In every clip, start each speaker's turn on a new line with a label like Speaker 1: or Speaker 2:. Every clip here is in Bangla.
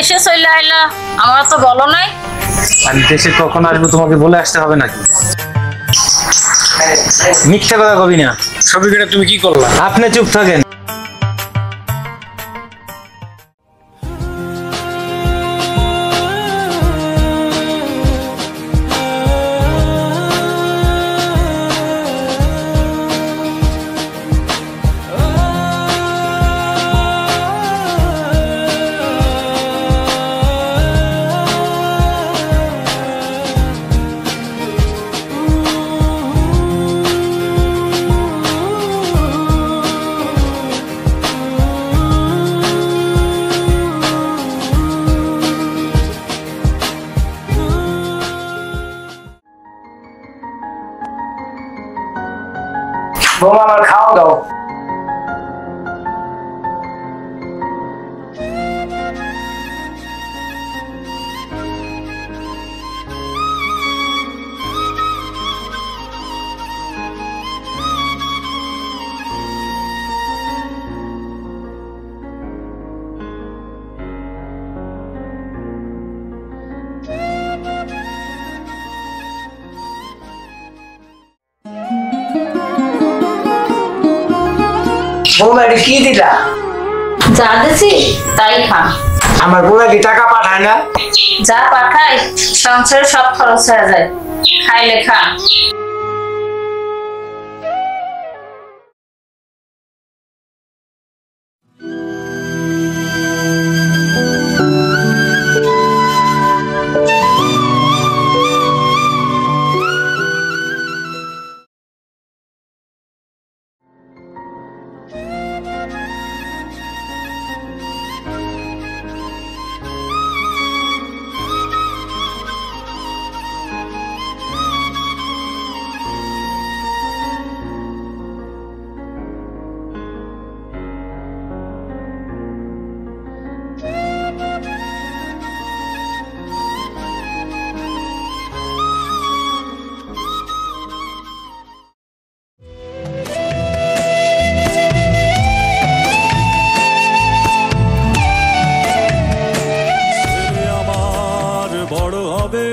Speaker 1: দেশে চলে আইলা, আমার তো বলো নাই।
Speaker 2: আমি দেশে কখন আসবো তোমাকে বলে আসতে হবে নাকি? মিথ্যা কথা কবি না।
Speaker 3: শফিকটা তুমি কি করলা?
Speaker 2: আপনি চুপ থাকেন।
Speaker 3: বৌমা আমার খাওয়া দাও। বৌমা এটা কি দিলা?
Speaker 1: যা দিছি তাই খান।
Speaker 3: আমার বোনা কি টাকা পাঠায় না?
Speaker 1: যা পাঠাই সংসারে সব খরচ হয়ে যায়, খাইলে খান।
Speaker 4: বড় হবে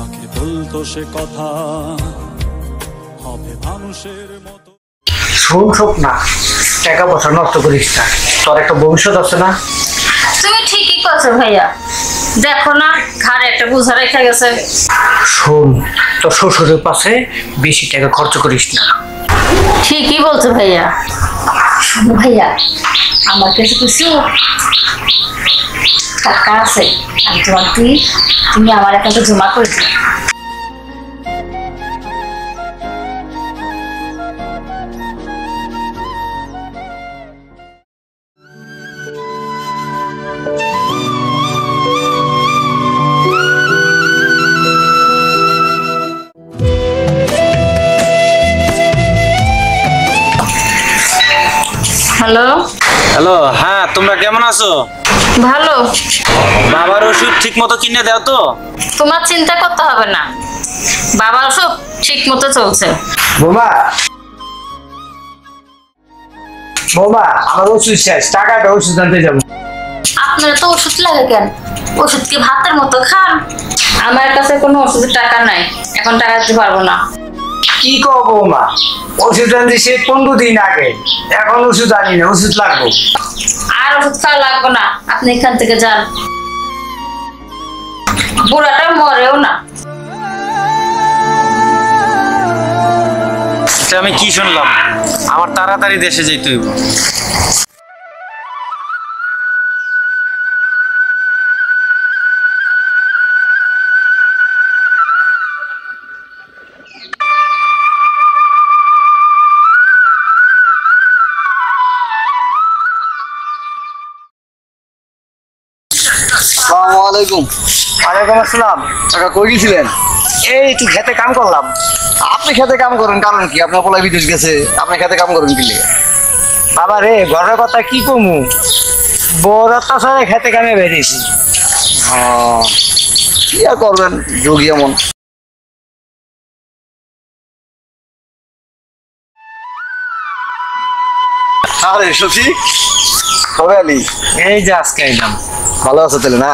Speaker 4: আগে বলতো সে কথা হবে মানুষের মতো।
Speaker 3: শুন স্বপ্না, টাকা পয়সা নষ্ট করিস না, তোর একটা ভবিষ্যৎ আছে না?
Speaker 1: তুমি ঠিকই করছো ভাইয়া, দেখো না ঘরে একটা বোঝা রেখে গেছে।
Speaker 3: শোন, তোর শ্বশুরের পাশে বেশি টাকা খরচ করিস না।
Speaker 1: ঠিকই বলছো ভাইয়া। শোনো ভাইয়া, আমার কাছে কিছু টাকা আছে, আমি তোমার তুমি আমার একান্ত জমা করে দিও। হ্যালো
Speaker 2: হ্যালো, হ্যাঁ তোমরা কেমন আছো?
Speaker 1: ভালো।
Speaker 2: বাবার ওষুধ ঠিক মতো কিনে দাও তো।
Speaker 1: তোমার চিন্তা করতে হবে না, বাবার ওষুধ ঠিক মতো চলছে।
Speaker 3: বৌমা, বৌমা আমার ওষুধ শেষ, টাকাটা ওষুধ আনতে যাবো।
Speaker 1: আপনারা তো ওষুধ লাগে কেন? ওষুধ কি ভাতের মতো খান? আমার কাছে কোনো ওষুধের টাকা নাই, এখন টাকা দিতে পারবো না।
Speaker 3: কি কও বৌমা, ওষুধ আনতে সে 15 দিন আগে, এখন ওষুধ আনি না, ওষুধ লাগবো।
Speaker 1: আর ওষুধ খাওয়া লাগবে না, আপনি এখান থেকে যান। বুড়াটা মরেও না।
Speaker 2: আমি কি শুনলাম? আমার তাড়াতাড়ি দেশে যেতে হইব।
Speaker 5: আসসালামু আলাইকুম।
Speaker 3: ওয়ালাইকুম আসসালাম।
Speaker 5: টাকা কই গেছিলেন?
Speaker 3: এই একটু খেতে কাম করলাম।
Speaker 5: আপনি খেতে কাম করেন কারণ কি? আপনার পোলা বিদেশ গেছে, আপনি খেতে কাম করেন কি?
Speaker 3: বাবা রে, ঘরের কথা কি কমু, বড় অত্যাচারে খেতে কামে বেরিয়েছি।
Speaker 5: কি আর করবেন, যোগী এমন। আরে শশী, কবে আলি?
Speaker 2: এই যে আজকে আইলাম।
Speaker 5: ভালো আছো তাহলে না?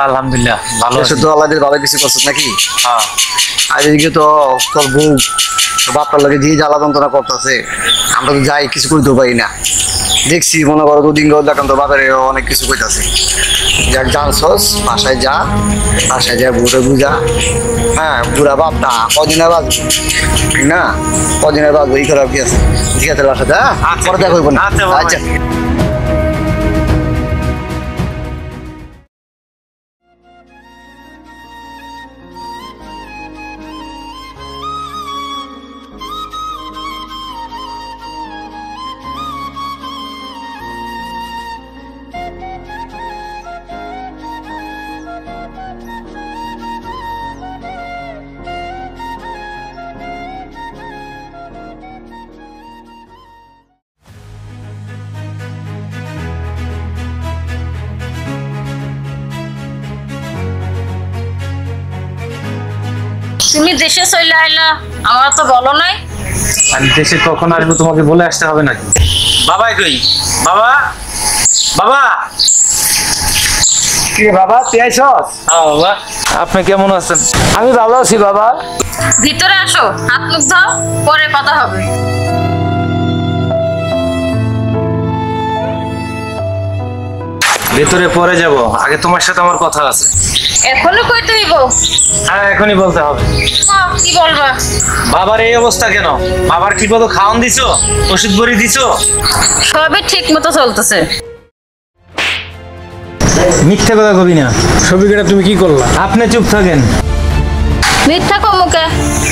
Speaker 2: আলহামদুলিল্লাহ ভালো আছি।
Speaker 5: শুধু আল্লাহ দিলে ভালো কিছু করছিস নাকি?
Speaker 2: হ্যাঁ।
Speaker 5: আর এদিকে তো তোর বউ বাপটার লাগে দিয়ে জ্বালা যন্ত্রণা করতেছে, আমরা তো যাই কিছু করতেও পারি না। দেখছি মনে করো দুদিন গেল দেখেন তো বাজারে অনেক কিছু কইতাছে। যাক জানছস, বাসায় যা, বাসায় যা বুড়ে বুঝা। হ্যাঁ, বুড়া বাপটা কদিনে বাজবো ঠিক না? কদিনে বাজবো এই খারাপ কি আছে? ঠিক আছে বাসাতে, হ্যাঁ পরে দেখা হইব না।
Speaker 2: আচ্ছা বাবা।
Speaker 5: আচ্ছা
Speaker 1: তুমি দেশে চলে আইলা, আমার তো বলো নাই।
Speaker 2: আমি দেশে কখন আসবো তোমাকে বলে আসতে হবে নাকি? বাবা কই? বাবা, বাবা।
Speaker 3: কি রে বাবা, তুই আইছস?
Speaker 2: হ্যাঁ বাবা, আপনি কেমন আছেন?
Speaker 3: আমি ভালো আছি বাবা।
Speaker 1: ভিতরে আসো, হাত মুখ দাও, পরে কথা হবে।
Speaker 2: ভেতরে পরে যাব, আগে তোমার সাথে আমার কথা আছে।
Speaker 1: এখনো কইতে হইব?
Speaker 2: হ্যাঁ এখনই বলতে হবে।
Speaker 1: হ্যাঁ, কি বলবা?
Speaker 2: বাবার এই অবস্থা কেন? বাবার কি মতো খাওয়ান দিছো? ওষুধ বড়ি দিছো?
Speaker 1: সবই ঠিক মতো চলতেছে।
Speaker 2: মিথ্যে কথা কবি না।
Speaker 3: ছবিটা তুমি কি করলা?
Speaker 2: আপনি চুপ থাকেন।
Speaker 1: মিথ্যা কমুকে,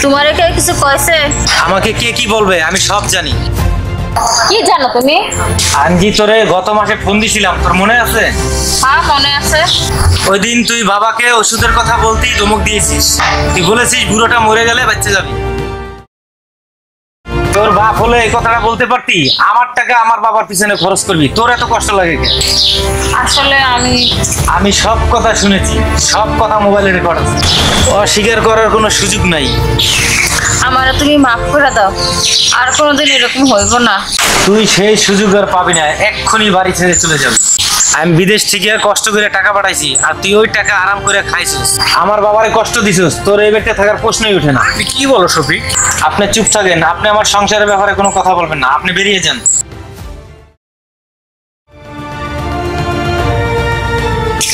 Speaker 1: তোমারে কে কিছু কইছে?
Speaker 2: আমাকে কে কি বলবে আমি সব জানি।
Speaker 1: কি জানো তুমি?
Speaker 2: আনজি তোরে গত মাসে ফোন দিছিলাম, তোর মনে আছে?
Speaker 1: হ্যাঁ মনে আছে।
Speaker 2: ওই দিন তুই বাবাকে ওষুধের কথা বলতেই ধমক দিয়েছিস। তুই বলেছিস বুড়োটা মরে গেলে বাচ্চা যাবি। তোর বাপ হলে এই কথাটা বলতে পারতি, আমার টাকা আমার বাবার পিছনে খরচ করবি, তোর এত কষ্ট লাগে কেন?
Speaker 1: আসলে
Speaker 2: আমি সব কথা শুনেছি, সব কথা মোবাইলে রেকর্ড আছে, অস্বীকার করার কোনো সুযোগ নাই।
Speaker 1: আমারে তুমি মাফ করে দাও, আর কোনোদিন এরকম হইব না।
Speaker 2: তুই সেই সুযোগ আর পাবি না, এক্ষুনি বাড়ি ছেড়ে চলে যাবি। আমি বিদেশ থেকে কষ্ট করে টাকা পাঠাইছি, আর তুই ওই টাকা আরাম করে খাইছিস, আমার বাবারে কষ্ট দিছিস, তোর এই বাড়িতে থাকার প্রশ্নই ওঠে না।
Speaker 3: তুই কি বলো শফিক?
Speaker 2: আপনি চুপ থাকেন, আপনি আমার সংসারের ব্যাপারে কোনো কথা বলবেন না, আপনি বেরিয়ে যান।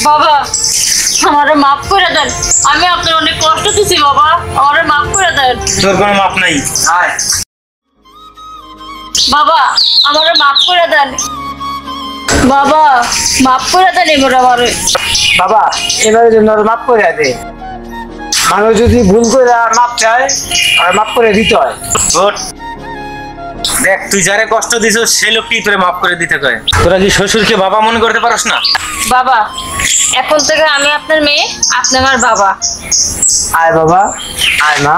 Speaker 1: বাবা, আমারে মাফ করে দেন, আমি আপনার অনেক কষ্ট দিছি বাবা, আমারে মাফ করে দেন।
Speaker 2: তোর কোনো মাপ নাই, আয়।
Speaker 1: বাবা, আমারে মাফ করে দেন। বাবা, মাফ করে দেন এবার আমারে।
Speaker 3: বাবা, এবারে জন্য মাফ করে দে। মানুষ যদি ভুল করে মাপ চায় আর মাফ করে দিতে হয়।
Speaker 2: ওঠ। দেখ তুই যারে কষ্ট দিছিস সেই লোকটি তোরে মাফ করে দিতে কয়। তোরা কি শ্বশুরকে বাবা মনে করতে পারস না?
Speaker 1: বাবা, এখন থেকে আমি আপনার মেয়ে, আপনি আমার বাবা।
Speaker 3: আয় বাবা, আয় মা।